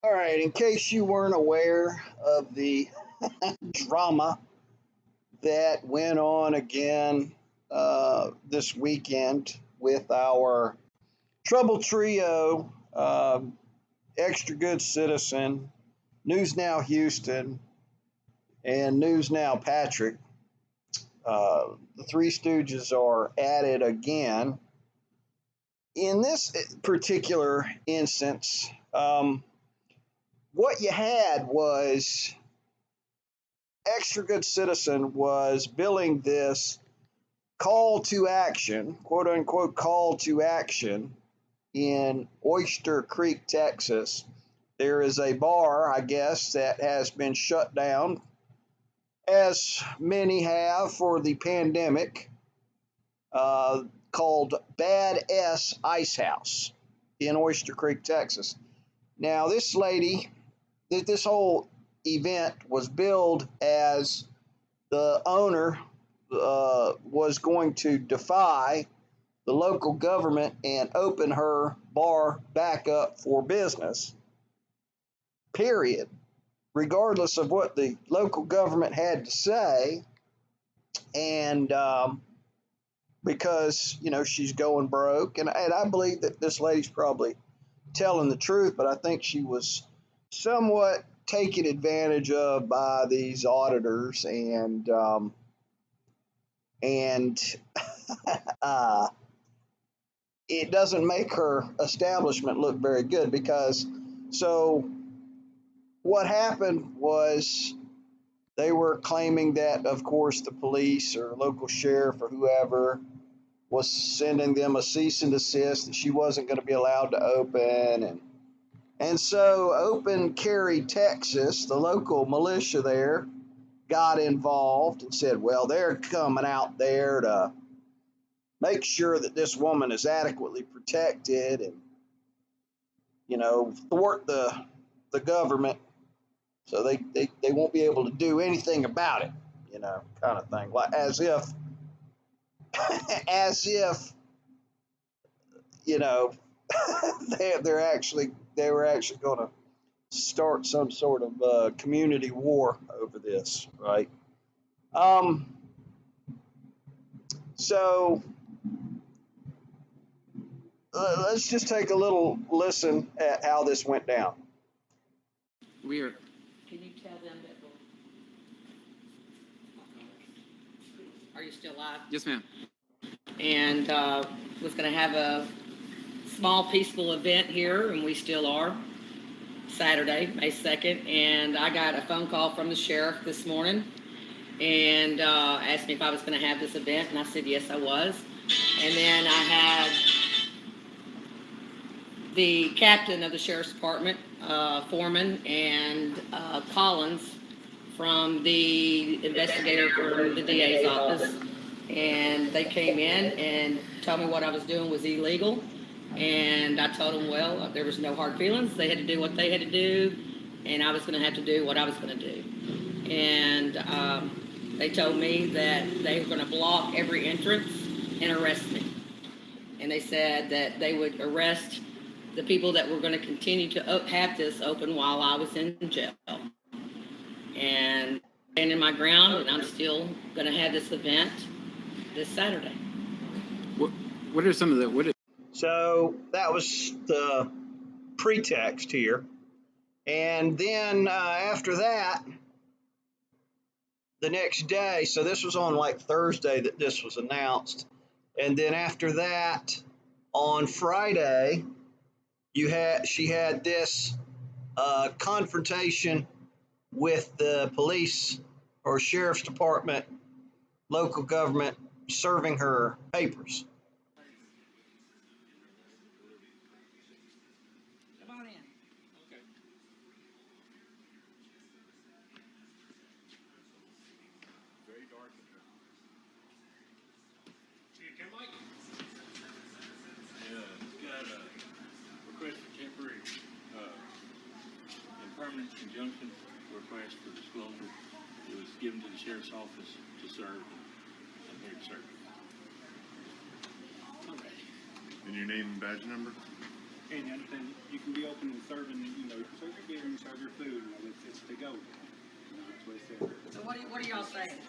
All right, in case you weren't aware of the drama that went on again this weekend with our Trouble Trio, Extra Good Citizen, News Now Houston, and News Now Patrick, the Three Stooges are at it again. In this particular instance, what you had was Extra Good Citizen was billing this call to action, quote unquote, call to action in Oyster Creek, Texas. There is a bar, I guess, that has been shut down, as many have for the pandemic, called Bad S Ice House in Oyster Creek, Texas. Now, this lady, this whole event was billed as the owner was going to defy the local government and open her bar back up for business, period, regardless of what the local government had to say. And because, she's going broke. And I believe that this lady's probably telling the truth, but I think she was somewhat taken advantage of by these auditors, and uh, it doesn't make her establishment look very good. Because so what happened was they were claiming that, of course, the police or local sheriff or whoever was sending them a cease and desist, that she wasn't going to be allowed to open. And so Open Carry, Texas, the local militia there, got involved and said, well, they're coming out there to make sure that this woman is adequately protected and, thwart the government, so they won't be able to do anything about it, kind of thing. Like as if, as if, you know, they were actually going to start some sort of community war over this, right? So let's just take a little listen at how this went down. We are. Can you tell them that? Are you still live? Yes, ma'am. And was going to have a small peaceful event here, and we still are, Saturday, May 2nd. And I got a phone call from the sheriff this morning and asked me if I was going to have this event, and I said yes, I was. And then I had the captain of the sheriff's department, Foreman, and Collins from the investigator from the DA's office, and they came in and told me what I was doing was illegal. And I told them, well, there was no hard feelings. They had to do what they had to do, and I was going to have to do what I was going to do. And they told me that they were going to block every entrance and arrest me. And they said that they would arrest the people that were going to continue to have this open while I was in jail. And standing my ground, and I'm still going to have this event this Saturday. What are some of the So that was the pretext here. And then after that, the next day, so this was on like Thursday that this was announced. And then after that, on Friday, she had this confrontation with the police or sheriff's department, local government, serving her papers. Come on in. Okay. Very dark in here. Can Mike? Yeah, got a request for temporary and permanent injunction request for disclosure. It was given to the sheriff's office to serve, and I'm here to serve. And your name and badge number? And the other thing, you can be open and serving, you know, serve your beer and serve your food, you know, it's to go. You know, that's what it says. So what are y'all saying?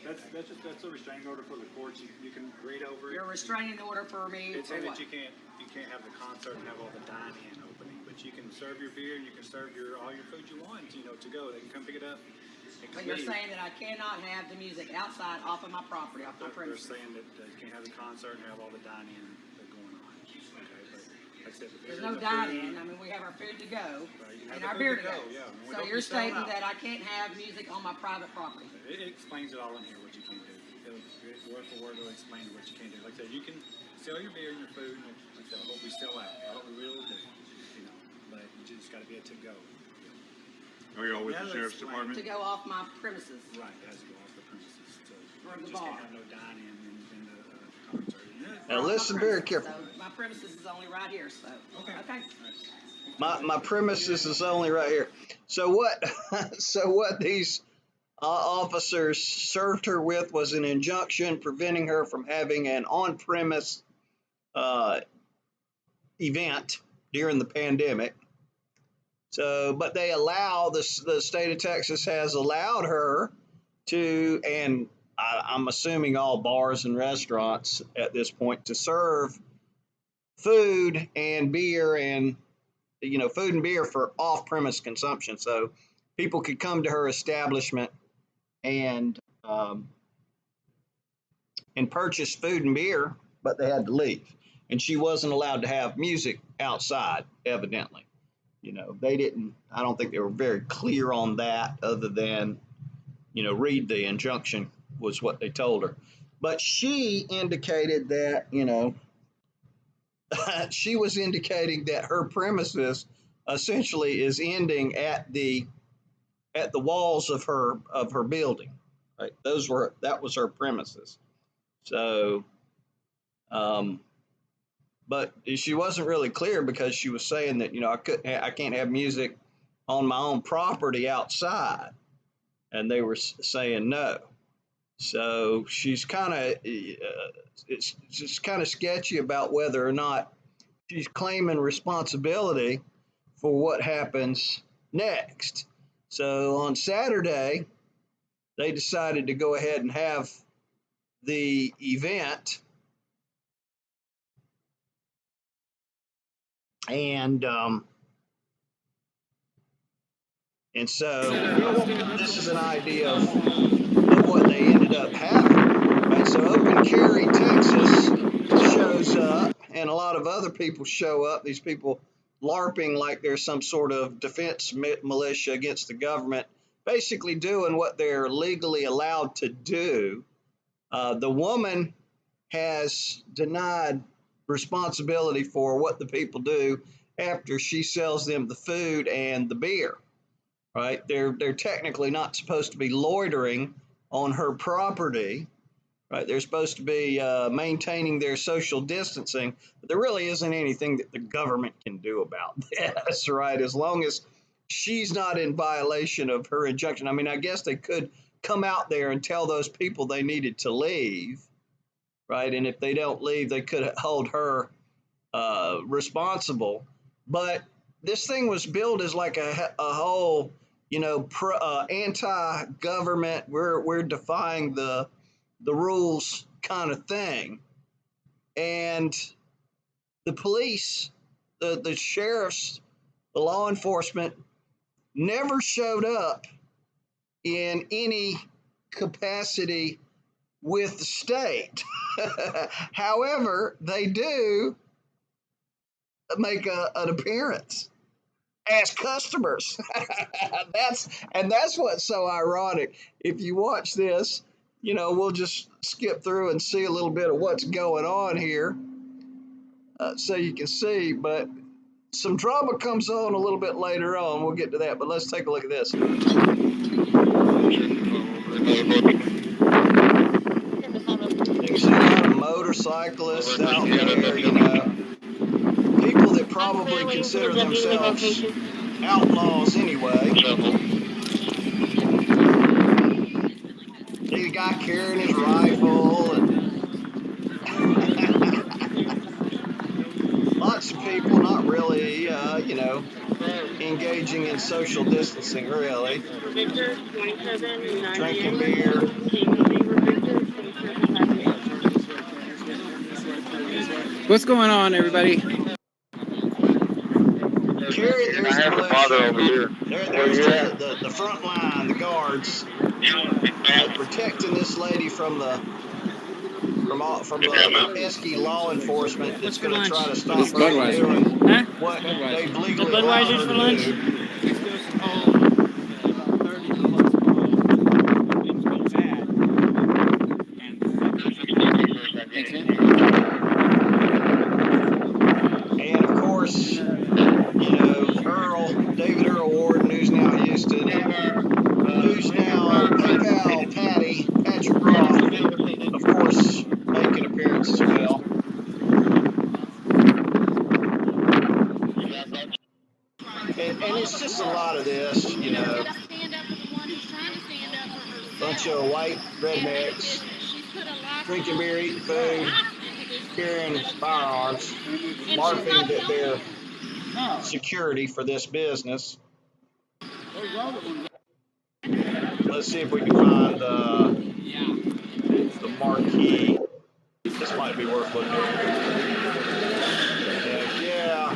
That's a restraining order for the courts. You can read over it. You're a restraining order for me It's for saying what? that you can't have the concert and have all the dine-in opening, but you can serve your beer and you can serve all your food you want, you know, to go. They can come pick it up. But you're saying that I cannot have the music outside off of my property, off my They're premises. saying that you can't have the concert and have all the dine-in going on. Okay, but like I said, the beer There's and no the dine-in. food- I mean, we have our food to go Right, you have and the our food beer to to go. go, yeah. We So don't you're be selling stating out. that I can't have music on my private property. It explains it all in here, what you can do. Word for word, it'll explain what you can do. Like I said, you can sell your beer and your food, and like I said, I hope we sell out. I hope we really do, you know, but you just gotta be a to-go. Are y'all with Yeah, the sheriff's that's department? To go off my premises. Right, it has to go off the premises, so Or you the just bar. can't have no dine-in in the concert. Yeah. Now listen very carefully. So my premises is only right here, so. Okay. Okay. My premises is only right here. So what? So what these officers served her with was an injunction preventing her from having an on-premise event during the pandemic. So, but they allow the state of Texas has allowed her to, and I'm assuming all bars and restaurants at this point, to serve food and beer and food and beer for off-premise consumption. So people could come to her establishment and purchase food and beer, but they had to leave, and she wasn't allowed to have music outside. Evidently, they didn't. I don't think they were very clear on that, other than read the injunction was what they told her. But she indicated that she was indicating that her premises essentially is ending at the walls of her building. Right, that was her premises. So, but she wasn't really clear, because she was saying that I can't have music on my own property outside, and they were saying no. So she's kind of it's just kind of sketchy about whether or not she's claiming responsibility for what happens next. So on Saturday, they decided to go ahead and have the event, and so this is an idea of what they ended up having. Right, so Open Carry, Texas shows up, and a lot of other people show up. These people LARPing like there's some sort of defense militia against the government, basically doing what they're legally allowed to do. The woman has denied responsibility for what the people do after she sells them the food and the beer. Right? They're technically not supposed to be loitering on her property. Right? They're supposed to be maintaining their social distancing, but there really isn't anything that the government can do about this, right? As long as she's not in violation of her injunction. I mean, I guess they could come out there and tell those people they needed to leave, right? And if they don't leave, they could hold her responsible. But this thing was billed as like a whole, anti-government. We're defying the rules kind of thing. And the police, the sheriffs, the law enforcement never showed up in any capacity with the state. However, they do make an appearance as customers. That's what's so ironic. If you watch this, we'll just skip through and see a little bit of what's going on here, so you can see. But some drama comes on a little bit later on. We'll get to that, but let's take a look at this. You see a lot of motorcyclists out there, people that probably consider themselves outlaws anyway. See the guy carrying his rifle, and lots of people not really, engaging in social distancing, really. Victor, 27, Drinking beer. What's going on, everybody? Carrie, there's the militia. There's the front line, the guards, protecting this lady from the pesky law enforcement that's going to try to stop her This from Budweiser. doing Huh? what Budweiser. they've The legally allowed her Budweiser's to for lunch? do. Thanks, man. And of course, David Earl Worden, who's now Houston, who's now PayPal Patrick Roth, of course, make an appearance as well. And it's just a lot of this, bunch of white rednecks drinking beer, eating food, carrying firearms, marking that they're security for this business. Let's see if we can find the marquee. This might be worth looking at. Yeah.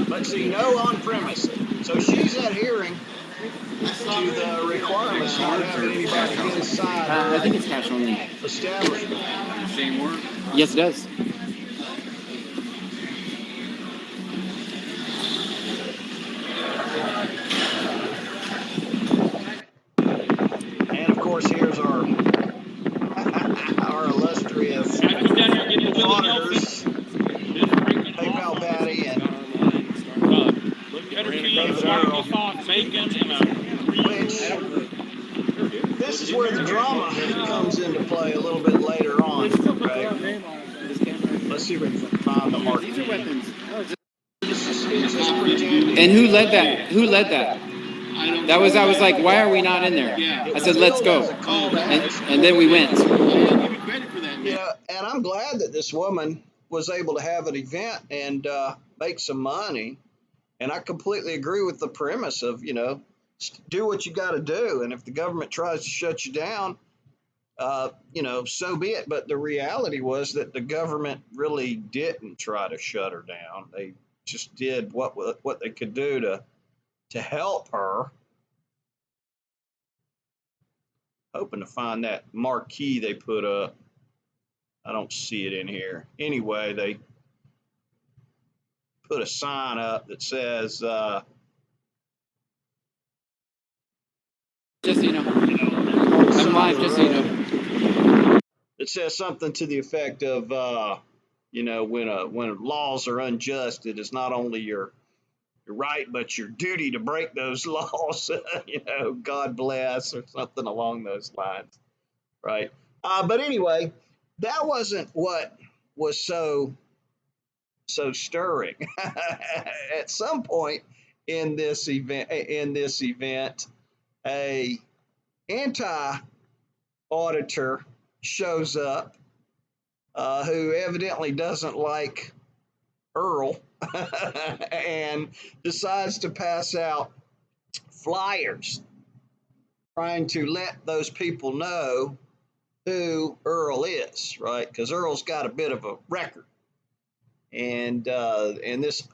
Let's see, no on premise. So she's adhering to the requirements not having anybody inside I think it's cash only. establishment. Same word? Yes, it does. And of course, here's our illustrious auditors, PayPal Patty and David Earl. Which, this is where the drama comes into play a little bit later on. Right? Let's see if we can find the marquee. These are weapons. It's just pretending. And who led that? Who led that? I was like, why are we not in there? I said, let's go. And then we went. Yeah, and I'm glad that this woman was able to have an event and make some money. And I completely agree with the premise of, do what you got to do. And if the government tries to shut you down, so be it. But the reality was that the government really didn't try to shut her down. They just did what they could do to help her. Hoping to find that marquee they put up. I don't see it in here. Anyway, they put a sign up that says, Just so you know. I'm live, just so you know. It says something to the effect of, when laws are unjust, it is not only your right, but your duty to break those laws. God bless, or something along those lines, right? But anyway, that wasn't what was so stirring. At some point in this event, a anti-auditor shows up, who evidently doesn't like Earl and decides to pass out flyers trying to let those people know who Earl is, right? Because Earl's got a bit of a record. And this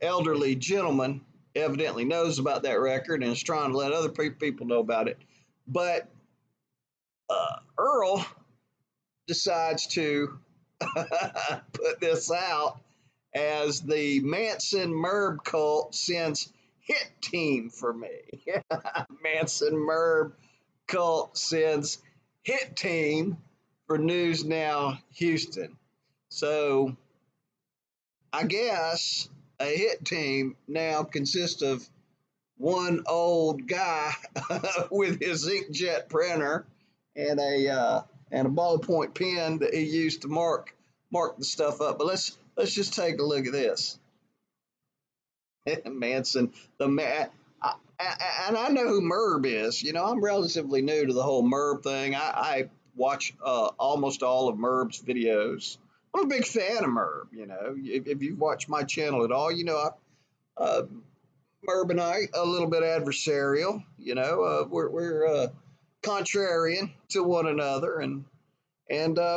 elderly gentleman evidently knows about that record and is trying to let other people know about it. But Earl decides to put this out as the Manson Merb cult sends hit team for me. Manson Merb cult sends hit team for News Now Houston. So I guess a hit team now consists of one old guy with his inkjet printer and a ballpoint pen that he used to mark the stuff up. But let's just take a look at this. Manson, the man, and I know who Merb is. I'm relatively new to the whole Merb thing. I watch almost all of Merb's videos. I'm a big fan of Merb. You know, if you've watched my channel at all, you know, Merb and I a little bit adversarial. You know, we're contrarian to one another, and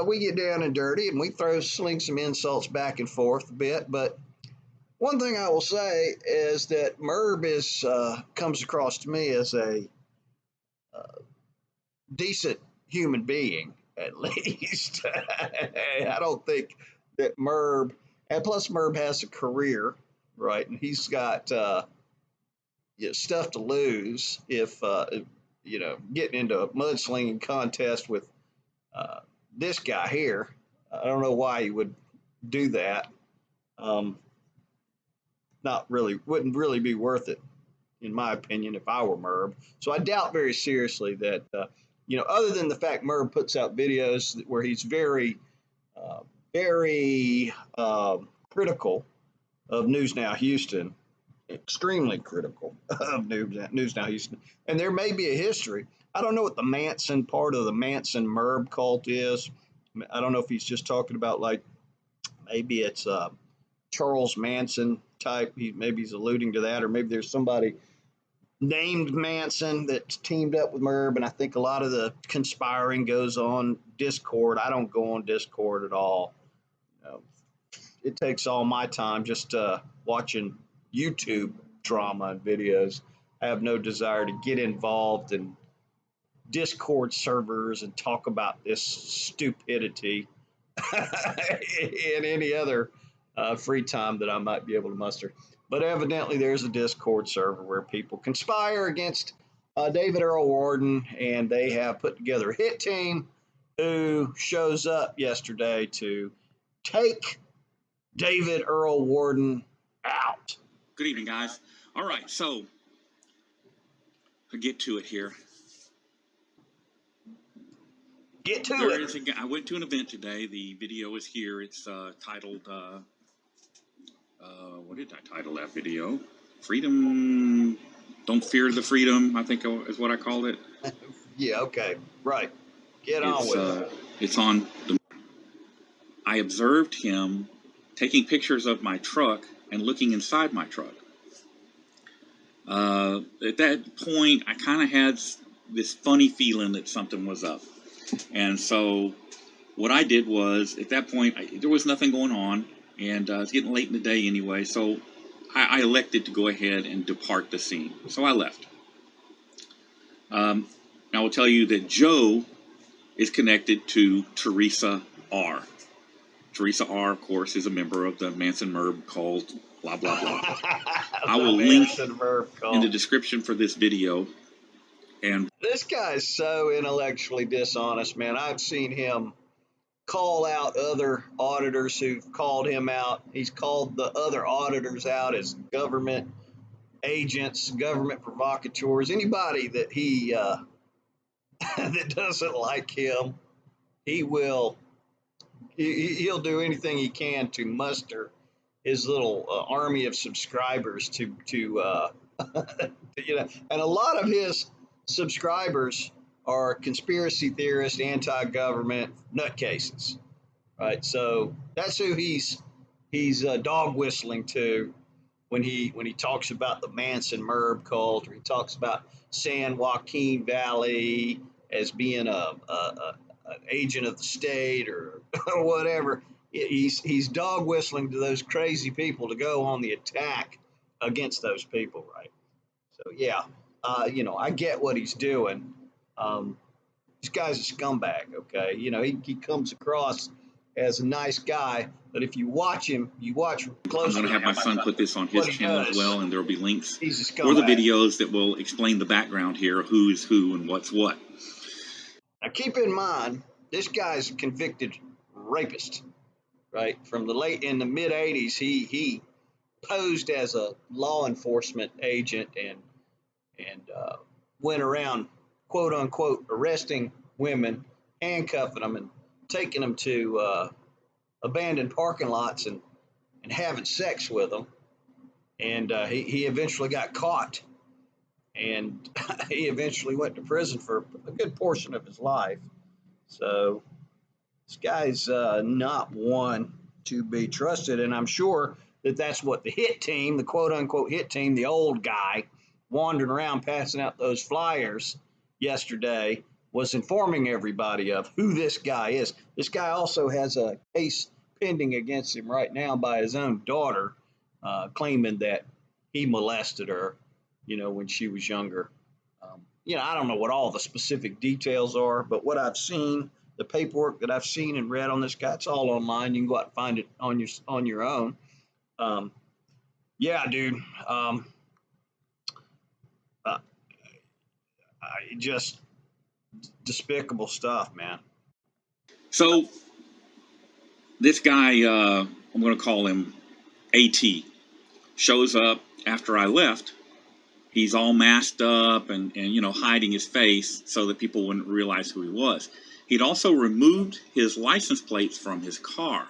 we get down and dirty, and we sling some insults back and forth a bit. But one thing I will say is that Merb comes across to me as a decent human being, at least. I don't think that Merb, and plus Merb has a career, right? And he's got stuff to lose if you know, getting into a mudslinging contest with this guy here. I don't know why he would do that. Not really, wouldn't really be worth it, in my opinion, if I were Merb. So I doubt very seriously that, you know, other than the fact Merb puts out videos where he's very, very critical of News Now Houston, extremely critical of News Now Houston. And there may be a history. I don't know what the Manson part of the Manson Merb cult is. I don't know if he's just talking about, like, maybe it's Charles Manson type. Maybe he's alluding to that, or maybe there's somebody named Manson that's teamed up with Merb, and I think a lot of the conspiring goes on Discord. I don't go on Discord at all. You know, it takes all my time just watching YouTube drama and videos. I have no desire to get involved in Discord servers and talk about this stupidity in any other free time that I might be able to muster. But evidently there's a Discord server where people conspire against David Earl Worden, and they have put together a hit team who shows up yesterday to take David Earl Worden out. Good evening, guys. All right, so I'll get to it here. Get to There it. is I went to an event today. The video is here. It's titled, what did I title that video? Freedom, Don't Fear the Freedom, I think is what I called it. Yeah, okay, right. Get on with it. It's on. I observed him taking pictures of my truck and looking inside my truck. At that point, I kind of had this funny feeling that something was up. And so what I did was, at that point, there was nothing going on, and it's getting late in the day anyway, so I elected to go ahead and depart the scene. So I left. I will tell you that Joe is connected to Teresa R. Teresa R., of course, is a member of the Manson Merb cult, blah, blah, blah. I will link in the description for this video. And this guy's so intellectually dishonest, man. I've seen him call out other auditors who've called him out. He's called the other auditors out as government agents, government provocateurs. Anybody that he that doesn't like him, he'll do anything he can to muster his little army of subscribers to you know, and a lot of his subscribers are conspiracy theorists, anti-government nutcases, right? So that's who he's dog whistling to when he talks about the Manson Merb cult, or he talks about San Joaquin Valley as being an agent of the state or whatever. He's dog whistling to those crazy people to go on the attack against those people, right? So yeah, you know, I get what he's doing. This guy's a scumbag, okay? You know, he comes across as a nice guy, but if you watch him, you watch closely. I'm going to have my son put this on his channel as well, and there will be links for the videos that will explain the background here, who is who and what's what. Now keep in mind, this guy's a convicted rapist, right? From in the mid 80s, he posed as a law enforcement agent and went around, quote unquote, arresting women, handcuffing them, and taking them to abandoned parking lots and having sex with them. And he eventually got caught, and he eventually went to prison for a good portion of his life. So this guy's not one to be trusted, and I'm sure that that's what the hit team, the quote unquote hit team, the old guy wandering around passing out those flyers yesterday, was informing everybody of who this guy is. This guy also has a case pending against him right now by his own daughter, claiming that he molested her, when she was younger. I don't know what all the specific details are, but what I've seen, the paperwork that I've seen and read on this guy, it's all online. You can go out and find it on your own. Yeah, dude. Just despicable stuff, man. So this guy, I'm going to call him AT, shows up after I left. He's all masked up and hiding his face so that people wouldn't realize who he was. He'd also removed his license plates from his car.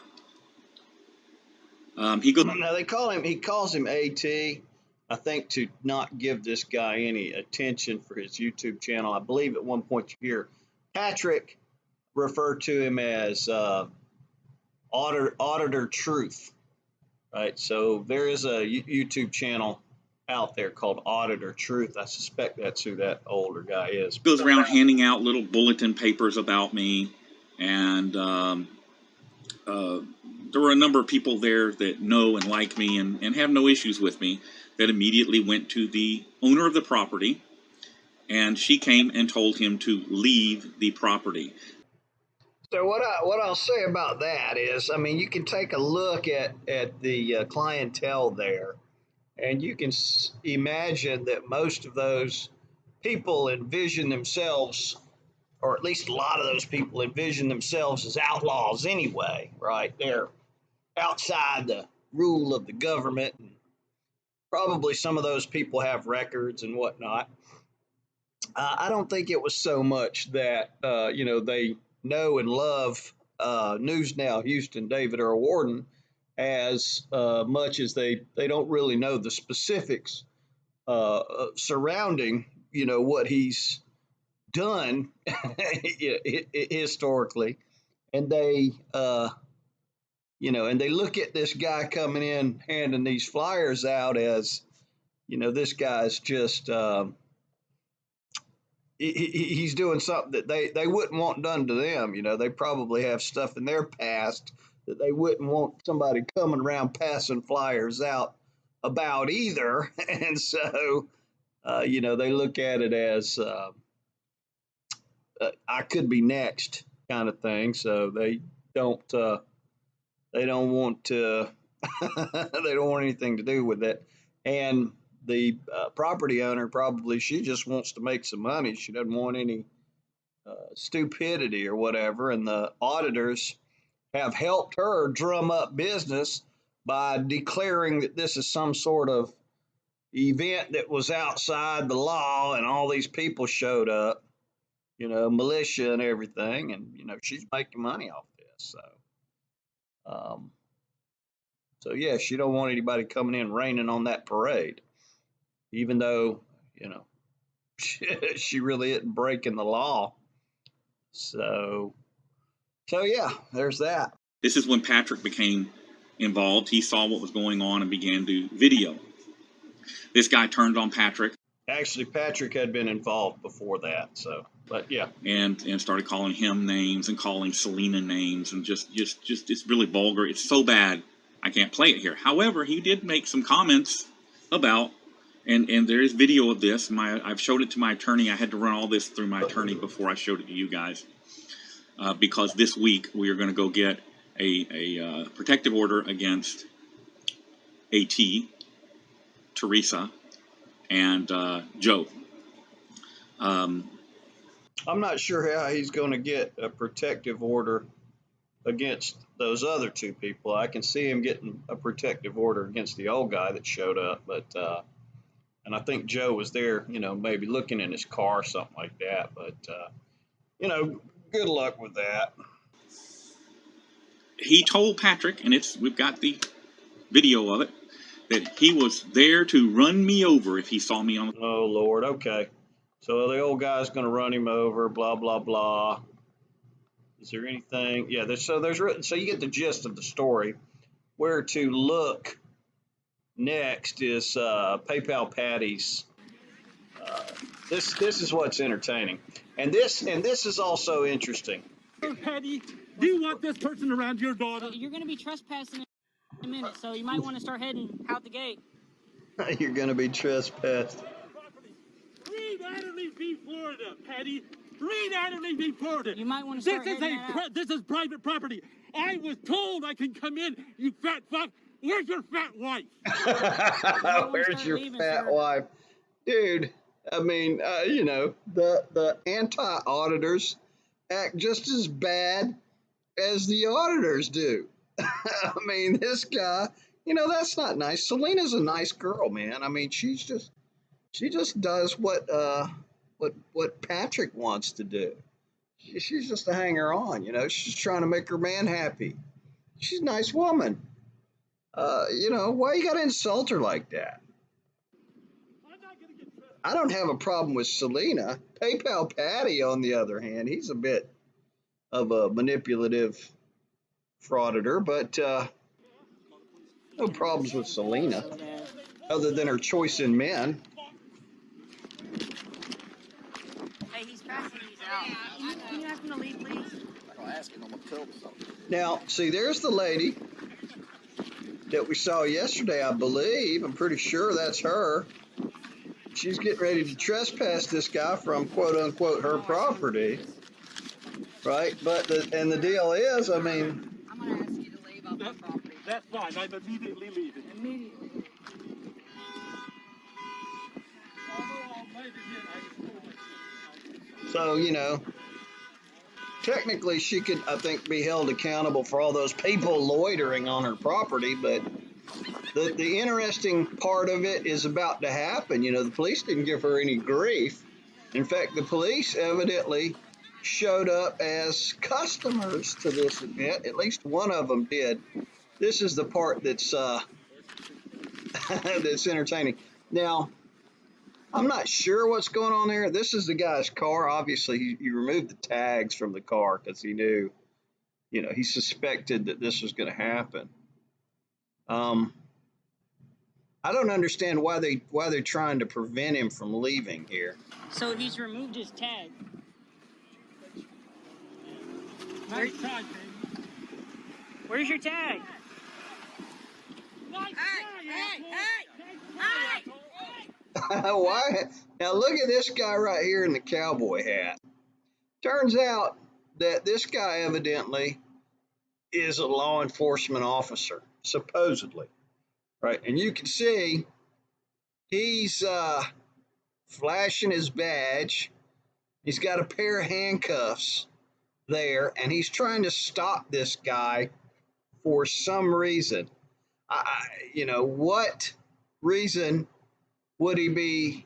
He calls him AT, I think, to not give this guy any attention for his YouTube channel. I believe at one point you hear Patrick refer to him as Auditor Truth, right? So there is a YouTube channel out there called Auditor Truth. I suspect that's who that older guy is. Goes around handing out little bulletin papers about me, and there were a number of people there that know and like me and have no issues with me that immediately went to the owner of the property, and she came and told him to leave the property. So what I'll say about that is, you can take a look at the clientele there, and you can imagine that most of those people envision themselves, or at least a lot of those people envision themselves as outlaws anyway, right? They're outside the rule of the government, and probably some of those people have records and whatnot. I don't think it was so much that, they know and love News Now Houston, David Earl Worden, as much as they don't really know the specifics surrounding, what he's done historically. And they, and they look at this guy coming in handing these flyers out as, this guy's just, he's doing something that they wouldn't want done to them. They probably have stuff in their past that they wouldn't want somebody coming around passing flyers out about either. And so, they look at it as I could be next kind of thing. So they don't want to, they don't want anything to do with it. And the property owner, probably, she just wants to make some money. She doesn't want any stupidity or whatever. And the auditors have helped her drum up business by declaring that this is some sort of event that was outside the law, and all these people showed up, militia and everything, and she's making money off this. So yeah, she don't want anybody coming in raining on that parade, even though she really isn't breaking the law. So yeah, there's that. This is when Patrick became involved. He saw what was going on and began to video. This guy turned on Patrick. Actually, Patrick had been involved before that, but yeah. And started calling him names and calling Selena names, and just it's really vulgar. It's so bad I can't play it here. However, he did make some comments about, and there is video of this. I've showed it to my attorney. I had to run all this through my attorney before I showed it to you guys, because this week we are going to go get a protective order against AT, Teresa, and Joe. I'm not sure how he's going to get a protective order against those other two people. I can see him getting a protective order against the old guy that showed up, but and I think Joe was there, maybe looking in his car or something like that. But good luck with that. He told Patrick, and we've got the video of it, that he was there to run me over if he saw me on. Oh Lord, okay. So the old guy's going to run him over, blah blah blah. Is there anything? Yeah, so you get the gist of the story. Where to look next is PayPal Patty's. This is what's entertaining, and this is also interesting. Patty, do you want this person around your daughter? You're going to be trespassing in a minute, so you might want to start heading out the gate. You're going to be trespassed. Read Adderley v. Florida, Patty. Read Adderley v. Florida. You might want to start heading out. This is private property. I was told I can come in, you fat fuck. Where's your fat wife? Where's your fat wife? Dude, I mean, the anti-auditors act just as bad as the auditors do. I mean, this guy, that's not nice. Selena's a nice girl, man. I mean, she just does what Patrick wants to do. She's just a hanger on, she's trying to make her man happy. She's a nice woman. Why you gotta insult her like that? I don't have a problem with Selena. PayPal Patty, on the other hand, he's a bit of a manipulative frauditor, but no problems with Selena, other than her choice in men. Hey, he's passing these out. Can you ask him to leave, please? I'll ask him. I'm gonna tell him something. Now, see, there's the lady that we saw yesterday, I believe. I'm pretty sure that's her. She's getting ready to trespass this guy from quote unquote her property, right? But the deal is, I mean, I'm going to ask you to leave off my property. That's fine. I'm immediately leaving. Immediately. so technically she could, I think, be held accountable for all those people loitering on her property, but the interesting part of it is about to happen. The police didn't give her any grief. In fact, the police evidently showed up as customers to this event. At least one of them did. This is the part that's that's entertaining. Now, I'm not sure what's going on there. This is the guy's car. Obviously, he removed the tags from the car because he knew, he suspected that this was going to happen. I don't understand why they're trying to prevent him from leaving here. So he's removed his tag. Nice try, baby. Where's your tag? Nice Why? Now look at this guy right here in the cowboy hat. Turns out that this guy evidently is a law enforcement officer, supposedly, right? And you can see he's flashing his badge. He's got a pair of handcuffs there, and he's trying to stop this guy for some reason. What reason would he be,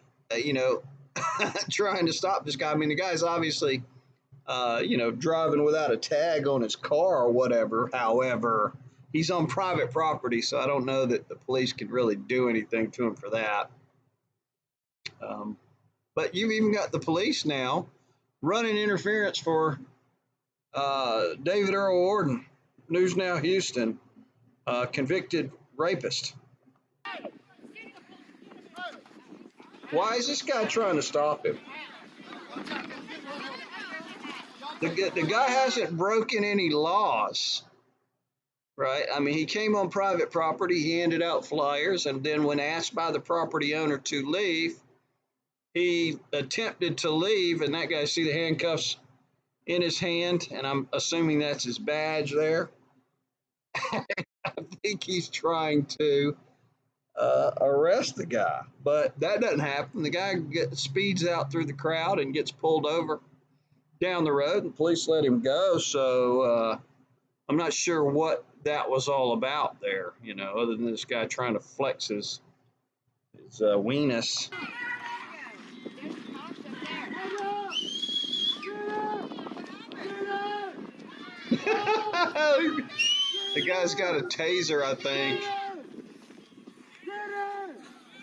trying to stop this guy? I mean, the guy's obviously, driving without a tag on his car or whatever. However, he's on private property, so I don't know that the police can really do anything to him for that. But you've even got the police now running interference for David Earl Worden, News Now Houston, convicted rapist. Why is this guy trying to stop him? The guy hasn't broken any laws, right? I mean, he came on private property, he handed out flyers, and then when asked by the property owner to leave, he attempted to leave, and that guy, see the handcuffs in his hand, and I'm assuming that's his badge there. I think he's trying to arrest the guy, but that doesn't happen. The guy speeds out through the crowd and gets pulled over down the road, and police let him go. So I'm not sure what that was all about there, other than this guy trying to flex his weenus. The guy's got a taser, I think.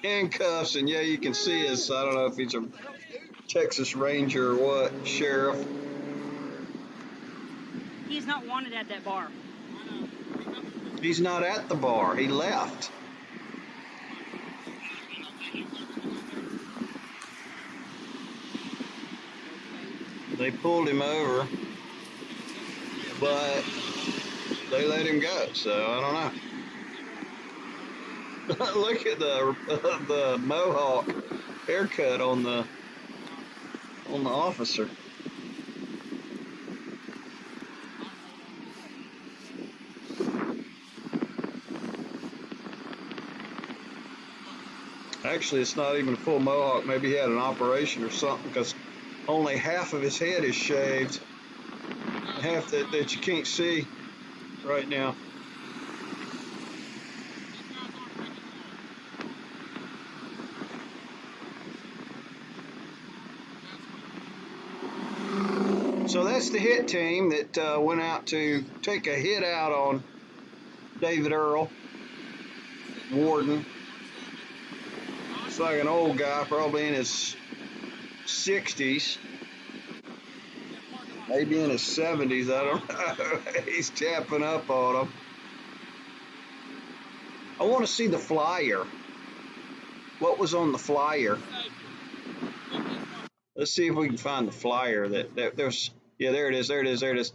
Handcuffs, and yeah, you can see his, I don't know if he's a Texas Ranger or what, sheriff. He's not wanted at that bar. He's not at the bar. He left. They pulled him over, but they let him go. So I don't know. Look at the mohawk haircut on the officer. Actually, it's not even a full mohawk. Maybe he had an operation or something, because only half of his head is shaved. Half that you can't see right now. So that's the hit team that went out to take a hit out on David Earl Worden. It's like an old guy, probably in his 60s, maybe in his 70s, I don't know. He's tapping up on him. I want to see the flyer. What was on the flyer? Let's see if we can find the flyer. There's, yeah, there it is. There it is. There it is.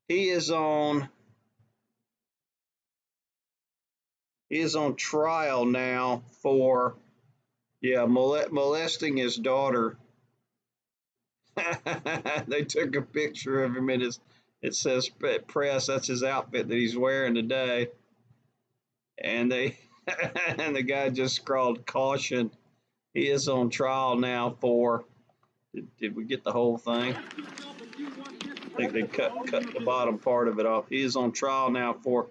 He is on trial now for, yeah, molesting his daughter. They took a picture of him, and it says press. That's his outfit that he's wearing today. And and the guy just scrawled caution. He is on trial now for. Did we get the whole thing? I think they cut the bottom part of it off. He is on trial now for,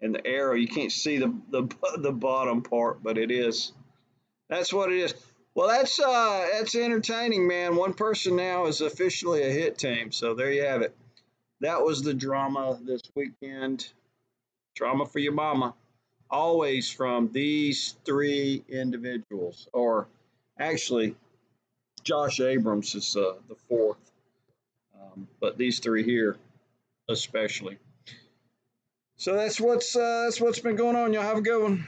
and the arrow, you can't see the bottom part, but it is. That's what it is. Well, that's entertaining, man. One person now is officially a hit team. So there you have it. That was the drama this weekend. Drama for your mama. Always from these three individuals, or actually, Josh Abrams is the fourth, but these three here especially. So that's what's been going on. Y'all have a good one.